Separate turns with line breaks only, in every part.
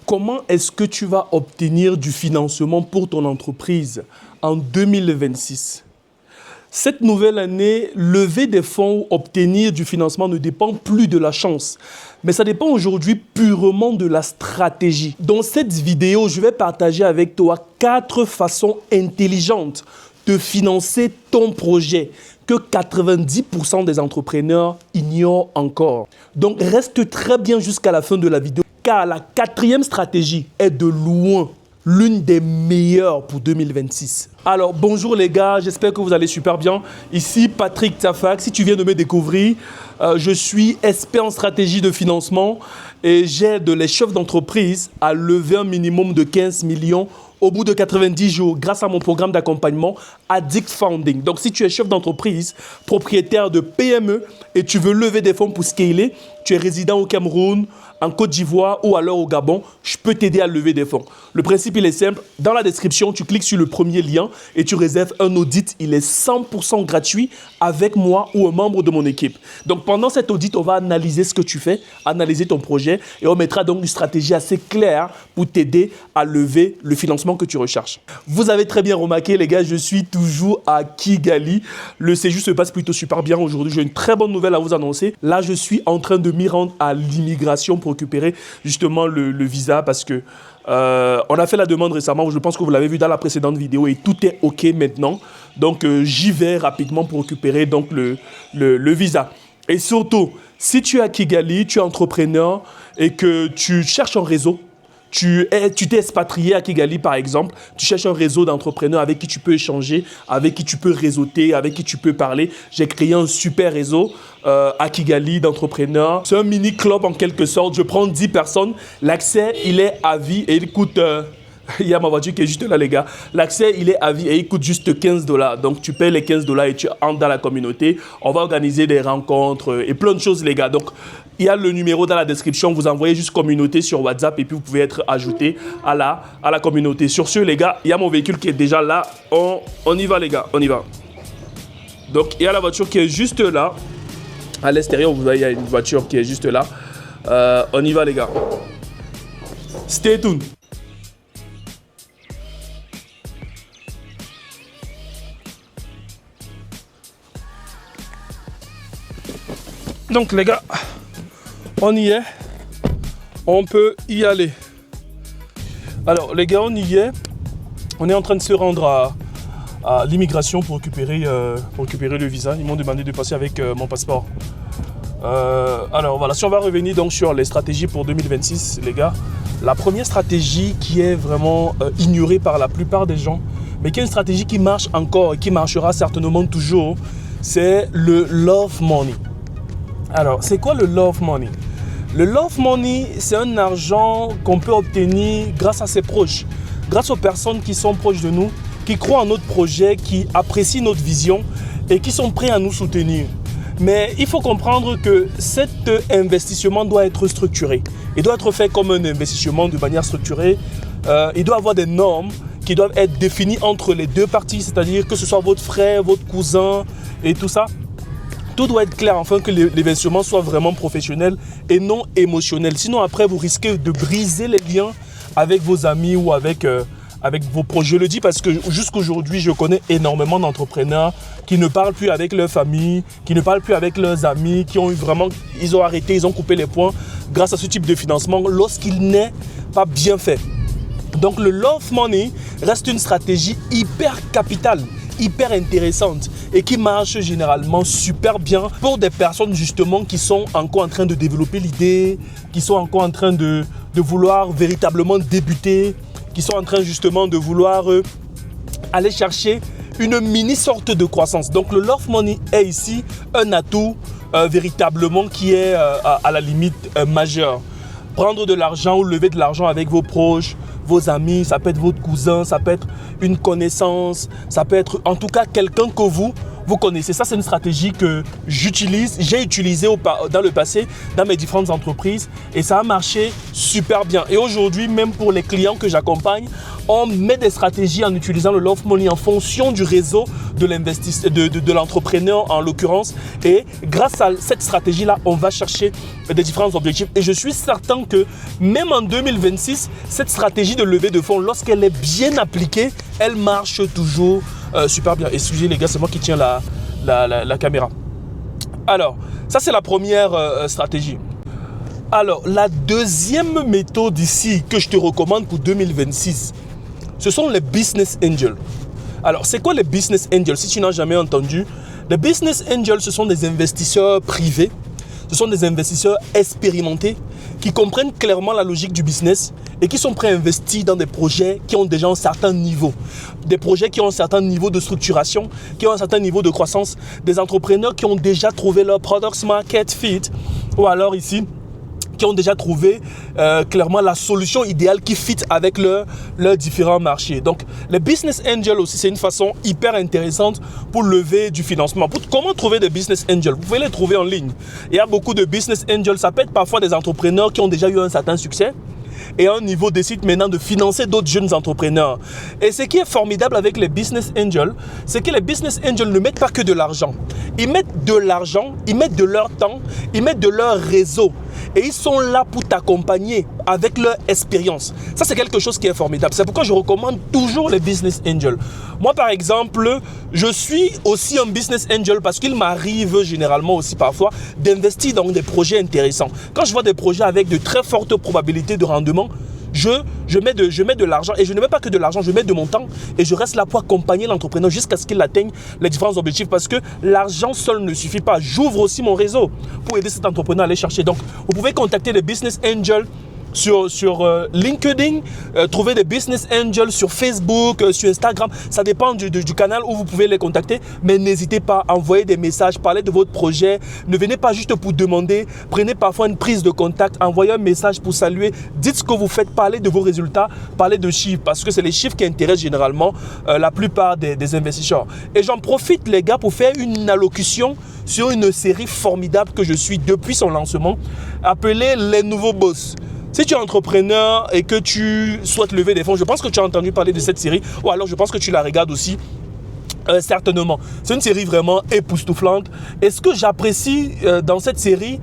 Comment est-ce que tu vas obtenir du financement pour ton entreprise en 2026? Cette nouvelle année, lever des fonds ou obtenir du financement ne dépend plus de la chance, mais ça dépend aujourd'hui purement de la stratégie. Dans cette vidéo, je vais partager avec toi 4 façons intelligentes de financer ton projet que 90% des entrepreneurs ignorent encore. Donc reste très bien jusqu'à la fin de la vidéo, car la 4e stratégie est de loin l'une des meilleures pour 2026. Alors, bonjour les gars, j'espère que vous allez super bien. Ici, Patrick Tafak. Si tu viens de me découvrir, je suis expert en stratégie de financement et j'aide les chefs d'entreprise à lever un minimum de 15 millions au bout de 90 jours grâce à mon programme d'accompagnement Addict Founding. Donc, si tu es chef d'entreprise, propriétaire de PME et tu veux lever des fonds pour scaler, tu es résident au Cameroun, en Côte d'Ivoire ou alors au Gabon, je peux t'aider à lever des fonds. Le principe, il est simple. Dans la description, tu cliques sur le premier lien et tu réserves un audit. Il est 100% gratuit avec moi ou un membre de mon équipe. Donc, pendant cet audit, on va analyser ce que tu fais, analyser ton projet et on mettra donc une stratégie assez claire pour t'aider à lever le financement que tu recherches. Vous avez très bien remarqué, les gars, je suis toujours à Kigali. Le séjour se passe plutôt super bien aujourd'hui. J'ai une très bonne nouvelle à vous annoncer. Là, je suis en train de m'y rendre à l'immigration pour récupérer justement le visa parce que on a fait la demande récemment. Je pense que vous l'avez vu dans la précédente vidéo et tout est OK maintenant. Donc, j'y vais rapidement pour récupérer donc, le visa. Et surtout, si tu es à Kigali, tu es entrepreneur et que tu cherches un réseau, tu t'es expatrié à Kigali par exemple, tu cherches un réseau d'entrepreneurs avec qui tu peux échanger, avec qui tu peux réseauter, avec qui tu peux parler. J'ai créé un super réseau à Kigali d'entrepreneurs. C'est un mini club en quelque sorte. Je prends 10 personnes. L'accès, il est à vie et il coûte... il y a ma voiture qui est juste là, les gars. L'accès, il est à vie et il coûte juste $15. Donc, tu payes les $15 et tu entres dans la communauté. On va organiser des rencontres et plein de choses, les gars. Donc, il y a le numéro dans la description. Vous envoyez juste communauté sur WhatsApp et puis vous pouvez être ajouté à la communauté. Sur ce, les gars, il y a mon véhicule qui est déjà là. On y va, les gars. On y va. Donc, il y a la voiture qui est juste là. À l'extérieur, vous voyez, il y a une voiture qui est juste là. On y va, les gars. Stay tuned. Donc les gars, on y est, on peut y aller. Alors les gars, on y est, on est en train de se rendre à l'immigration pour récupérer le visa. Ils m'ont demandé de passer avec mon passeport. Alors voilà, si on va revenir donc sur les stratégies pour 2026, les gars, la première stratégie qui est vraiment ignorée par la plupart des gens, mais qui est une stratégie qui marche encore et qui marchera certainement toujours, c'est le love money. Alors, c'est quoi le love money? Le love money, c'est un argent qu'on peut obtenir grâce à ses proches, grâce aux personnes qui sont proches de nous, qui croient en notre projet, qui apprécient notre vision et qui sont prêts à nous soutenir. Mais il faut comprendre que cet investissement doit être structuré. Il doit être fait comme un investissement de manière structurée. Il doit avoir des normes qui doivent être définies entre les deux parties, c'est-à-dire que ce soit votre frère, votre cousin et tout ça. Tout doit être clair afin que l'investissement soit vraiment professionnel et non émotionnel. Sinon, après, vous risquez de briser les liens avec vos amis ou avec vos proches. Je le dis parce que jusqu'aujourd'hui, je connais énormément d'entrepreneurs qui ne parlent plus avec leur famille, qui ne parlent plus avec leurs amis, qui ont ils ont arrêté, ils ont coupé les ponts grâce à ce type de financement lorsqu'il n'est pas bien fait. Donc, le love money reste une stratégie hyper capitale, hyper intéressante et qui marche généralement super bien pour des personnes justement qui sont encore en train de développer l'idée, qui sont encore en train de vouloir véritablement débuter, qui sont en train justement de vouloir aller chercher une mini sorte de croissance. Donc le love money est ici un atout véritablement qui est à la limite majeure. Prendre de l'argent ou lever de l'argent avec vos proches, vos amis, ça peut être votre cousin, ça peut être une connaissance, ça peut être en tout cas quelqu'un que vous connaissez. Ça, c'est une stratégie que j'ai utilisée dans le passé dans mes différentes entreprises et ça a marché super bien. Et aujourd'hui, même pour les clients que j'accompagne, on met des stratégies en utilisant le Love Money en fonction du réseau de l'entrepreneur en l'occurrence. Et grâce à cette stratégie-là, on va chercher des différents objectifs. Et je suis certain que même en 2026, cette stratégie de levée de fonds, lorsqu'elle est bien appliquée, elle marche toujours super bien. Excusez les gars, c'est moi qui tiens la caméra. Alors, ça c'est la première stratégie. Alors, la deuxième méthode ici que je te recommande pour 2026, ce sont les business angels. Alors, c'est quoi les business angels? Si tu n'as jamais entendu, les business angels, ce sont des investisseurs privés, ce sont des investisseurs expérimentés qui comprennent clairement la logique du business et qui sont prêts à investir dans des projets qui ont déjà un certain niveau. Des projets qui ont un certain niveau de structuration, qui ont un certain niveau de croissance. Des entrepreneurs qui ont déjà trouvé leur product market fit ou alors ici, qui ont déjà trouvé clairement la solution idéale qui fit avec leurs différents marchés. Donc, les business angels aussi, c'est une façon hyper intéressante pour lever du financement. Comment trouver des business angels? Vous pouvez les trouver en ligne. Il y a beaucoup de business angels. Ça peut être parfois des entrepreneurs qui ont déjà eu un certain succès et à un niveau décide maintenant de financer d'autres jeunes entrepreneurs. Et ce qui est formidable avec les business angels, c'est que les business angels ne mettent pas que de l'argent. Ils mettent de l'argent, ils mettent de leur temps, ils mettent de leur réseau. Et ils sont là pour t'accompagner avec leur expérience. Ça, c'est quelque chose qui est formidable. C'est pourquoi je recommande toujours les business angels. Moi, par exemple, je suis aussi un business angel parce qu'il m'arrive généralement aussi parfois d'investir dans des projets intéressants. Quand je vois des projets avec de très fortes probabilités de rendement, je mets de l'argent et je ne mets pas que de l'argent, je mets de mon temps et je reste là pour accompagner l'entrepreneur jusqu'à ce qu'il atteigne les différents objectifs parce que l'argent seul ne suffit pas. J'ouvre aussi mon réseau pour aider cet entrepreneur à aller chercher. Donc, vous pouvez contacter des business angels sur LinkedIn, trouver des business angels sur Facebook, sur Instagram. Ça dépend du canal où vous pouvez les contacter. Mais n'hésitez pas à envoyer des messages, parler de votre projet. Ne venez pas juste pour demander. Prenez parfois une prise de contact. Envoyez un message pour saluer. Dites ce que vous faites. Parlez de vos résultats. Parlez de chiffres. Parce que c'est les chiffres qui intéressent généralement la plupart des investisseurs. Et j'en profite les gars pour faire une allocution sur une série formidable que je suis depuis son lancement. Appelée Les Nouveaux Boss. Si tu es entrepreneur et que tu souhaites lever des fonds, je pense que tu as entendu parler de cette série ou alors je pense que tu la regardes aussi. Certainement. C'est une série vraiment époustouflante. Et ce que j'apprécie dans cette série,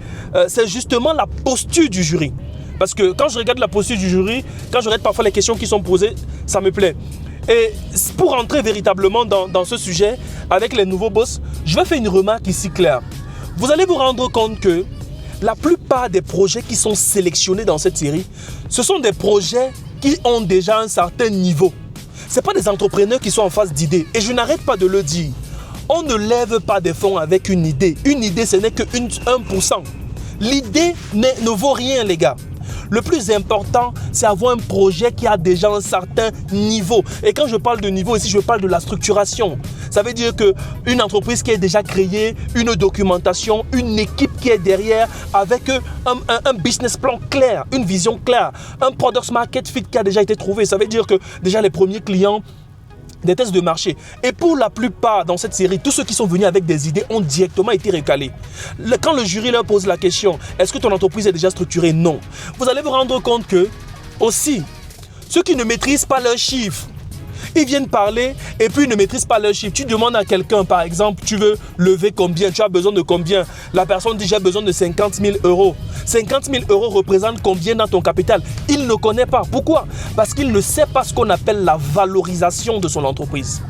c'est justement la posture du jury. Parce que quand je regarde la posture du jury, quand je regarde parfois les questions qui sont posées, ça me plaît. Et pour entrer véritablement dans ce sujet, avec les nouveaux boss, je vais faire une remarque ici claire. Vous allez vous rendre compte que la plupart des projets qui sont sélectionnés dans cette série, ce sont des projets qui ont déjà un certain niveau. Ce n'est pas des entrepreneurs qui sont en face d'idées. Et je n'arrête pas de le dire. On ne lève pas des fonds avec une idée. Une idée, ce n'est que 1%. L'idée ne vaut rien, les gars. Le plus important, c'est avoir un projet qui a déjà un certain niveau. Et quand je parle de niveau ici, je parle de la structuration. Ça veut dire qu'une entreprise qui est déjà créée, une documentation, une équipe qui est derrière avec un business plan clair, une vision claire, un product market fit qui a déjà été trouvé. Ça veut dire que déjà les premiers clients, des tests de marché. Et pour la plupart dans cette série, tous ceux qui sont venus avec des idées ont directement été recalés. Quand le jury leur pose la question, est-ce que ton entreprise est déjà structurée? Non. Vous allez vous rendre compte que, aussi, ceux qui ne maîtrisent pas leurs chiffres, ils viennent parler et puis ils ne maîtrisent pas leurs chiffres. Tu demandes à quelqu'un, par exemple, tu veux lever combien? Tu as besoin de combien? La personne dit, j'ai besoin de 50 000 euros. 50 000 euros représentent combien dans ton capital? Il ne connaît pas. Pourquoi? Parce qu'il ne sait pas ce qu'on appelle la valorisation de son entreprise.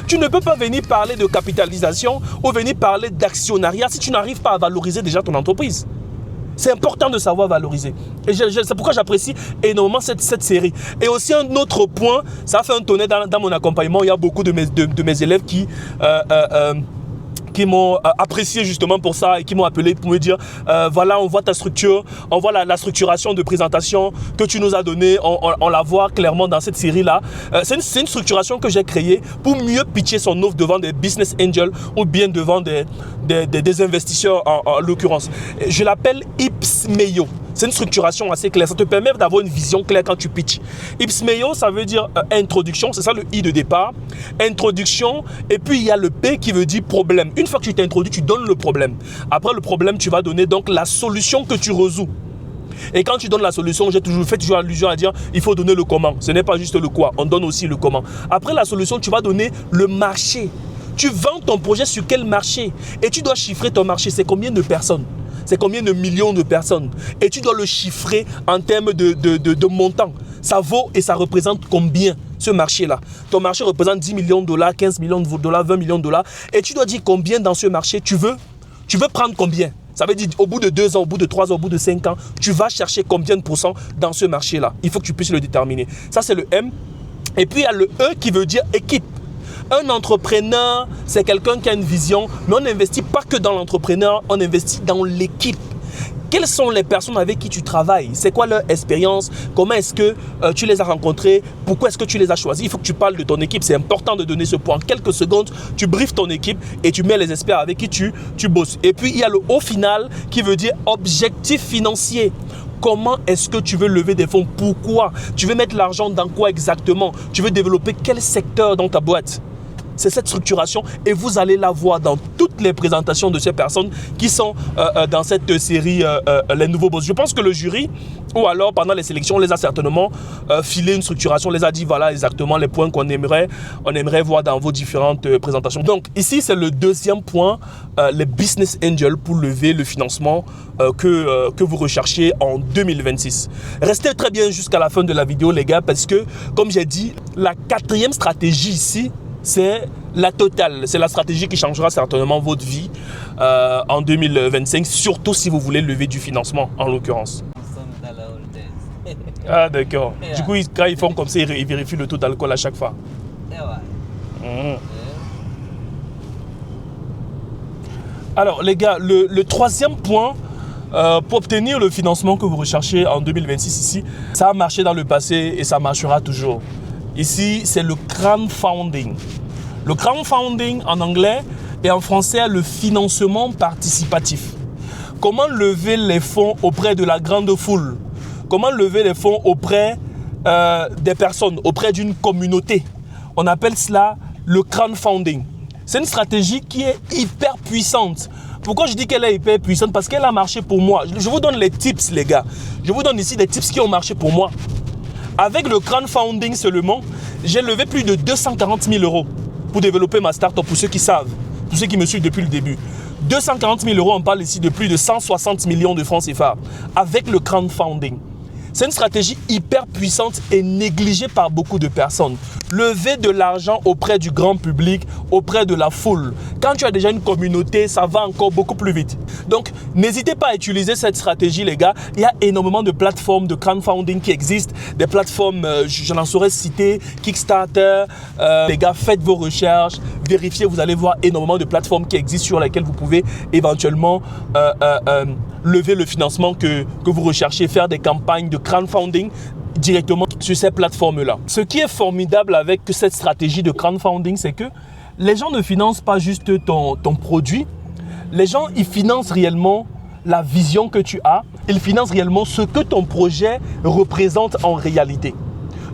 Tu ne peux pas venir parler de capitalisation ou venir parler d'actionnariat si tu n'arrives pas à valoriser déjà ton entreprise. C'est important de savoir valoriser. Et c'est pourquoi j'apprécie énormément cette série. Et aussi un autre point, ça a fait un tournée dans mon accompagnement. Il y a beaucoup de mes élèves qui m'ont apprécié justement pour ça et qui m'ont appelé pour me dire voilà, on voit ta structure, on voit la structuration de présentation que tu nous as donnée, on la voit clairement dans cette série-là. C'est une structuration que j'ai créée pour mieux pitcher son offre devant des business angels ou bien devant des investisseurs en l'occurrence. Je l'appelle Ipsmeio. C'est une structuration assez claire. Ça te permet d'avoir une vision claire quand tu pitches. Ipsmeio, ça veut dire introduction. C'est ça le I de départ. Introduction. Et puis, il y a le P qui veut dire problème. Une fois que tu t'introduis, tu donnes le problème. Après le problème, tu vas donner donc la solution que tu résous. Et quand tu donnes la solution, j'ai toujours fait allusion à dire il faut donner le comment. Ce n'est pas juste le quoi, on donne aussi le comment. Après la solution, tu vas donner le marché. Tu vends ton projet sur quel marché? Et tu dois chiffrer ton marché. C'est combien de personnes? C'est combien de millions de personnes? Et tu dois le chiffrer en termes de montant. Ça vaut et ça représente combien ce marché-là? Ton marché représente 10 millions de dollars, 15 millions de dollars, 20 millions de dollars. Et tu dois dire combien dans ce marché tu veux. Tu veux prendre combien? Ça veut dire au bout de 2 ans, au bout de 3 ans, au bout de 5 ans, tu vas chercher combien de pourcents dans ce marché-là. Il faut que tu puisses le déterminer. Ça, c'est le M. Et puis, il y a le E qui veut dire équipe. Un entrepreneur, c'est quelqu'un qui a une vision, mais on n'investit pas que dans l'entrepreneur, on investit dans l'équipe. Quelles sont les personnes avec qui tu travailles? C'est quoi leur expérience? Comment est-ce que tu les as rencontrées? Pourquoi est-ce que tu les as choisis? Il faut que tu parles de ton équipe. C'est important de donner ce point. En quelques secondes, tu briefes ton équipe et tu mets les experts avec qui tu bosses. Et puis, il y a le O final qui veut dire objectif financier. Comment est-ce que tu veux lever des fonds? Pourquoi? Tu veux mettre l'argent dans quoi exactement? Tu veux développer quel secteur dans ta boîte? C'est cette structuration et vous allez la voir dans toutes les présentations de ces personnes qui sont dans cette série Les Nouveaux Boss. Je pense que le jury, ou alors pendant les sélections, on les a certainement filé une structuration, on les a dit voilà exactement les points qu'on aimerait voir dans vos différentes présentations. Donc ici, c'est le deuxième point, les business angels pour lever le financement que vous recherchez en 2026. Restez très bien jusqu'à la fin de la vidéo les gars parce que comme j'ai dit, la quatrième stratégie ici, c'est la totale. C'est la stratégie qui changera certainement votre vie en 2025, surtout si vous voulez lever du financement, en l'occurrence. Ah d'accord. Du coup, quand ils font comme ça, ils vérifient le taux d'alcool à chaque fois. Alors les gars, le troisième point, pour obtenir le financement que vous recherchez en 2026 ici, ça a marché dans le passé et ça marchera toujours. Ici, c'est le crowdfunding. Le crowdfunding en anglais et en français, le financement participatif. Comment lever les fonds auprès de la grande foule? Comment lever les fonds auprès des personnes, auprès d'une communauté? On appelle cela le crowdfunding. C'est une stratégie qui est hyper puissante. Pourquoi je dis qu'elle est hyper puissante? Parce qu'elle a marché pour moi. Je vous donne les tips, les gars. Je vous donne ici des tips qui ont marché pour moi. Avec le crowdfunding seulement, j'ai levé plus de 240 000 € pour développer ma start-up, pour ceux qui savent, pour ceux qui me suivent depuis le début. 240 000 €, on parle ici de plus de 160 millions de francs CFA avec le crowdfunding. C'est une stratégie hyper puissante et négligée par beaucoup de personnes. Lever de l'argent auprès du grand public, auprès de la foule. Quand tu as déjà une communauté, ça va encore beaucoup plus vite. Donc, n'hésitez pas à utiliser cette stratégie, les gars. Il y a énormément de plateformes de crowdfunding qui existent. Des plateformes, je n'en saurais citer, Kickstarter. Les gars, faites vos recherches, vérifiez. Vous allez voir énormément de plateformes qui existent sur lesquelles vous pouvez éventuellement lever le financement que vous recherchez, faire des campagnes de crowdfunding directement sur ces plateformes-là. Ce qui est formidable avec cette stratégie de crowdfunding, c'est que les gens ne financent pas juste ton produit. Les gens, ils financent réellement la vision que tu as. Ils financent réellement ce que ton projet représente en réalité.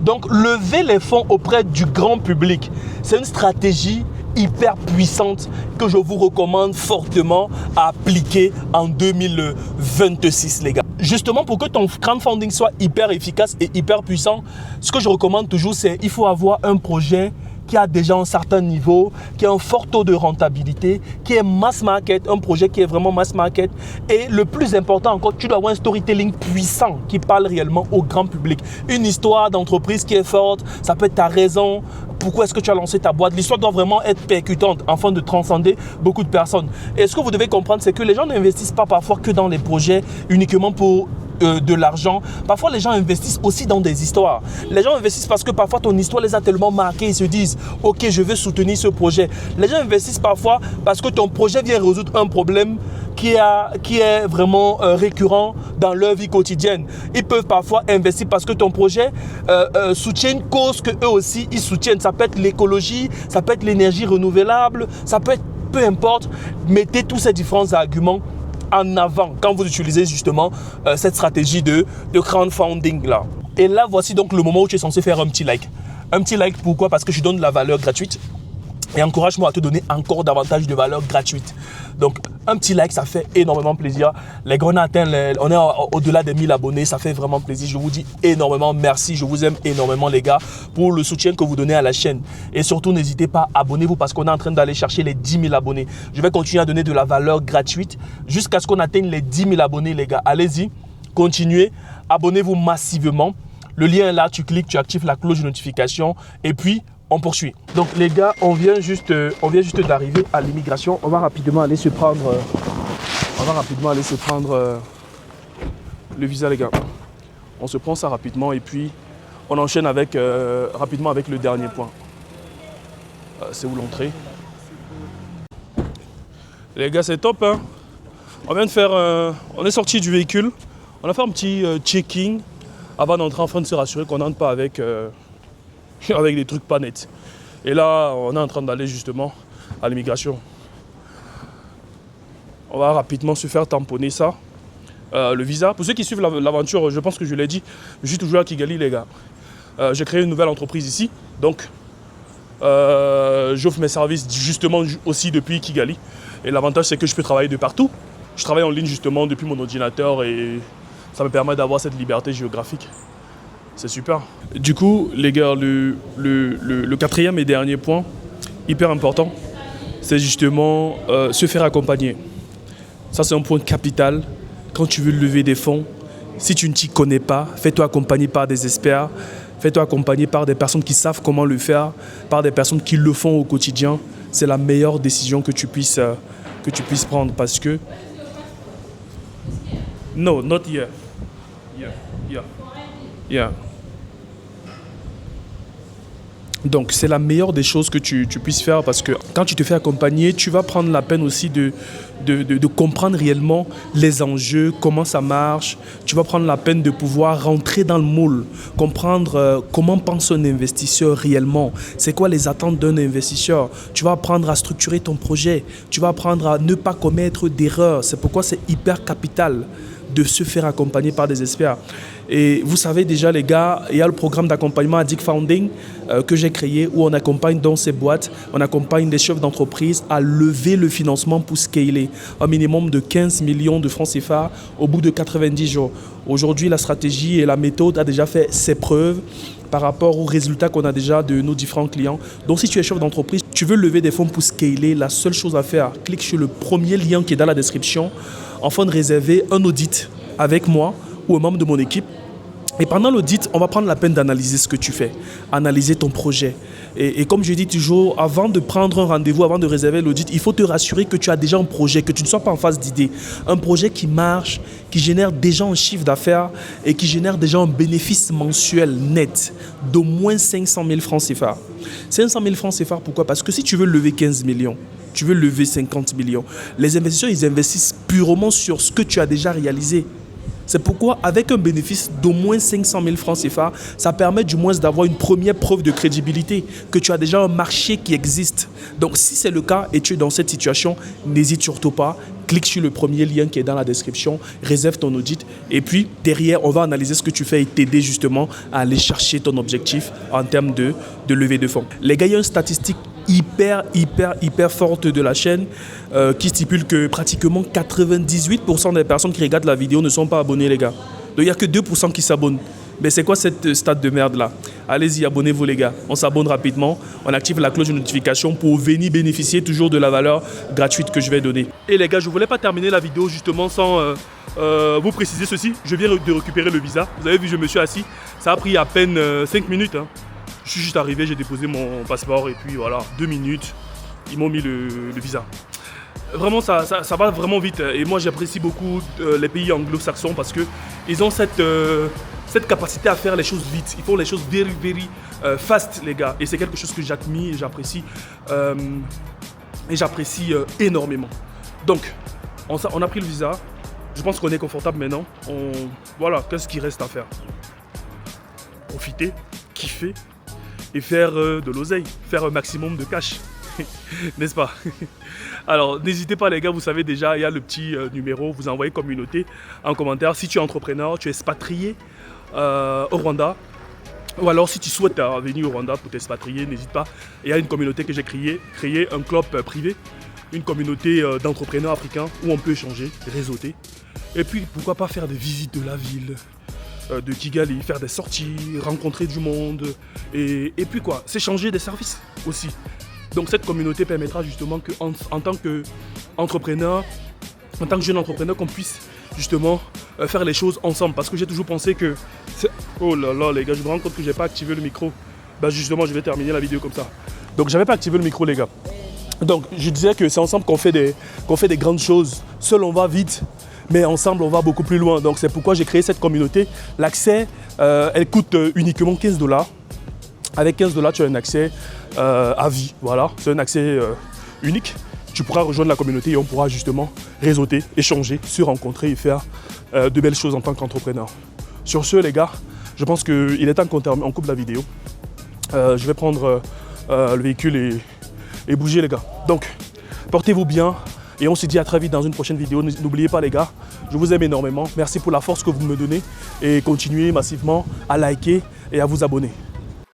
Donc, lever les fonds auprès du grand public, c'est une stratégie hyper puissante que je vous recommande fortement à appliquer en 2026, les gars. Justement, pour que ton crowdfunding soit hyper efficace et hyper puissant, ce que je recommande toujours, c'est qu'il faut avoir un projet qui a déjà un certain niveau, qui a un fort taux de rentabilité, qui est mass market, un projet qui est vraiment mass market. Et le plus important encore, tu dois avoir un storytelling puissant qui parle réellement au grand public. Une histoire d'entreprise qui est forte, ça peut être ta raison, pourquoi est-ce que tu as lancé ta boîte. L'histoire doit vraiment être percutante afin de transcender beaucoup de personnes. Et ce que vous devez comprendre, c'est que les gens n'investissent pas parfois que dans les projets uniquement pour de l'argent. Parfois, les gens investissent aussi dans des histoires. Les gens investissent parce que parfois, ton histoire les a tellement marqués. Ils se disent, ok, je veux soutenir ce projet. Les gens investissent parfois parce que ton projet vient résoudre un problème qui est vraiment récurrent dans leur vie quotidienne. Ils peuvent parfois investir parce que ton projet soutient une cause que eux aussi, ils soutiennent. Ça peut être l'écologie, ça peut être l'énergie renouvelable, ça peut être, peu importe. Mettez tous ces différents arguments en avant quand vous utilisez justement cette stratégie de crowdfunding là. Et là, voici donc le moment où tu es censé faire un petit like. Un petit like, pourquoi? Parce que je donne de la valeur gratuite. et encourage-moi à te donner encore davantage de valeur gratuite. Donc, un petit like, ça fait énormément plaisir. Les gars, on est au-delà des 1000 abonnés, ça fait vraiment plaisir. Je vous dis énormément merci, je vous aime énormément les gars pour le soutien que vous donnez à la chaîne. Et surtout, n'hésitez pas, abonnez-vous parce qu'on est en train d'aller chercher les 10 000 abonnés. Je vais continuer à donner de la valeur gratuite jusqu'à ce qu'on atteigne les 10 000 abonnés les gars. Allez-y, continuez, abonnez-vous massivement. Le lien est là, tu cliques, tu actives la cloche de notification et puis on poursuit. Donc les gars, on vient juste d'arriver à l'immigration. On va rapidement aller se prendre, le visa les gars. On se prend ça rapidement et puis on enchaîne avec, rapidement avec le dernier point. C'est où l'entrée? Les gars, c'est top hein. On vient de faire, on est sorti du véhicule. On a fait un petit checking avant d'entrer, afin de se rassurer qu'on n'entre pas avec avec des trucs pas nets. Et là, on est en train d'aller justement à l'immigration. On va rapidement se faire tamponner ça. Le visa. Pour ceux qui suivent l'aventure, je pense que je l'ai dit, je suis toujours à Kigali les gars. J'ai créé une nouvelle entreprise ici. Donc, j'offre mes services justement aussi depuis Kigali. Et l'avantage, c'est que je peux travailler de partout. Je travaille en ligne justement depuis mon ordinateur et ça me permet d'avoir cette liberté géographique. C'est super. Du coup, les gars, le quatrième et dernier point, hyper important, c'est justement se faire accompagner. Ça, c'est un point capital. Quand tu veux lever des fonds, si tu ne t'y connais pas, fais-toi accompagner par des experts, fais-toi accompagner par des personnes qui savent comment le faire, par des personnes qui le font au quotidien. C'est la meilleure décision que tu puisses prendre parce que... No, not here. Yeah. Donc, c'est la meilleure des choses que tu puisses faire parce que quand tu te fais accompagner, tu vas prendre la peine aussi de comprendre réellement les enjeux, comment ça marche. Tu vas prendre la peine de pouvoir rentrer dans le moule, comprendre comment pense un investisseur réellement. C'est quoi les attentes d'un investisseur. Tu vas apprendre à structurer ton projet. Tu vas apprendre à ne pas commettre d'erreurs. C'est pourquoi c'est hyper capital de se faire accompagner par des experts. Et vous savez déjà les gars, il y a le programme d'accompagnement Addict Founding que j'ai créé où on accompagne dans ces boîtes, on accompagne des chefs d'entreprise à lever le financement pour scaler un minimum de 15 millions de francs CFA au bout de 90 jours. Aujourd'hui, la stratégie et la méthode a déjà fait ses preuves par rapport aux résultats qu'on a déjà de nos différents clients. Donc si tu es chef d'entreprise, tu veux lever des fonds pour scaler, la seule chose à faire, clique sur le premier lien qui est dans la description afin de réserver un audit avec moi ou un membre de mon équipe. Et pendant l'audit, on va prendre la peine d'analyser ce que tu fais, analyser ton projet. Et comme je dis toujours, avant de prendre un rendez-vous, avant de réserver l'audit, il faut te rassurer que tu as déjà un projet, que tu ne sois pas en phase d'idée. Un projet qui marche, qui génère déjà un chiffre d'affaires et qui génère déjà un bénéfice mensuel net d'au moins 500 000 francs CFA. 500 000 francs CFA, pourquoi? Parce que si tu veux lever 15 millions, tu veux lever 50 millions, les investisseurs, ils investissent purement sur ce que tu as déjà réalisé. C'est pourquoi, avec un bénéfice d'au moins 500 000 francs CFA, ça permet du moins d'avoir une première preuve de crédibilité, que tu as déjà un marché qui existe. Donc, si c'est le cas et tu es dans cette situation, n'hésite surtout pas. Clique sur le premier lien qui est dans la description, réserve ton audit et puis derrière, on va analyser ce que tu fais et t'aider justement à aller chercher ton objectif en termes de levée de fonds. Les gars, il y a une statistique hyper forte de la chaîne qui stipule que pratiquement 98% des personnes qui regardent la vidéo ne sont pas abonnées les gars. Donc il n'y a que 2% qui s'abonnent. Mais c'est quoi cette stade de merde là? Allez-y, abonnez-vous les gars. On s'abonne rapidement, on active la cloche de notification pour venir bénéficier toujours de la valeur gratuite que je vais donner. Et les gars, je ne voulais pas terminer la vidéo justement sans vous préciser ceci. Je viens de récupérer le visa. Vous avez vu, je me suis assis. Ça a pris à peine 5 minutes. Hein. Je suis juste arrivé, j'ai déposé mon passeport et puis voilà, 2 minutes, ils m'ont mis le visa. Vraiment, ça va vraiment vite. Et moi, j'apprécie beaucoup les pays anglo-saxons parce qu'ils ont cette capacité à faire les choses vite. Ils font les choses very fast, les gars. Et c'est quelque chose que j'admire et j'apprécie. Énormément. Donc, on a pris le visa. Je pense qu'on est confortable maintenant. Voilà, qu'est-ce qu'il reste à faire? Profiter, kiffer et faire de l'oseille, faire un maximum de cash. N'est-ce pas? Alors, n'hésitez pas les gars, vous savez déjà, il y a le petit numéro, vous envoyez communauté en commentaire. Si tu es entrepreneur, tu es expatrié au Rwanda, Ou alors si tu souhaites venir au Rwanda pour t'expatrier, n'hésite pas. Il y a une communauté que j'ai créée, un club privé, une communauté d'entrepreneurs africains où on peut échanger, réseauter. Et puis pourquoi pas faire des visites de la ville de Kigali, faire des sorties, rencontrer du monde et puis quoi, s'échanger des services aussi. Donc cette communauté permettra justement en tant qu'entrepreneur, en tant que jeune entrepreneur, qu'on puisse justement faire les choses ensemble. Parce que j'ai toujours pensé que... Oh là là les gars, je me rends compte que j'ai pas activé le micro. Bah justement, je vais terminer la vidéo comme ça. Donc j'avais pas activé le micro les gars. Donc je disais que c'est ensemble qu'on fait des grandes choses. Seul on va vite, mais ensemble on va beaucoup plus loin. Donc c'est pourquoi j'ai créé cette communauté. L'accès, elle coûte uniquement 15 $. Avec 15 $, tu as un accès à vie. Voilà, c'est un accès unique. Tu pourras rejoindre la communauté et on pourra justement réseauter, échanger, se rencontrer et faire de belles choses en tant qu'entrepreneur. Sur ce les gars, je pense qu'il est temps qu'on coupe la vidéo. Je vais prendre le véhicule et bouger les gars. Donc, portez-vous bien et on se dit à très vite dans une prochaine vidéo. N'oubliez pas les gars, je vous aime énormément. Merci pour la force que vous me donnez et continuez massivement à liker et à vous abonner.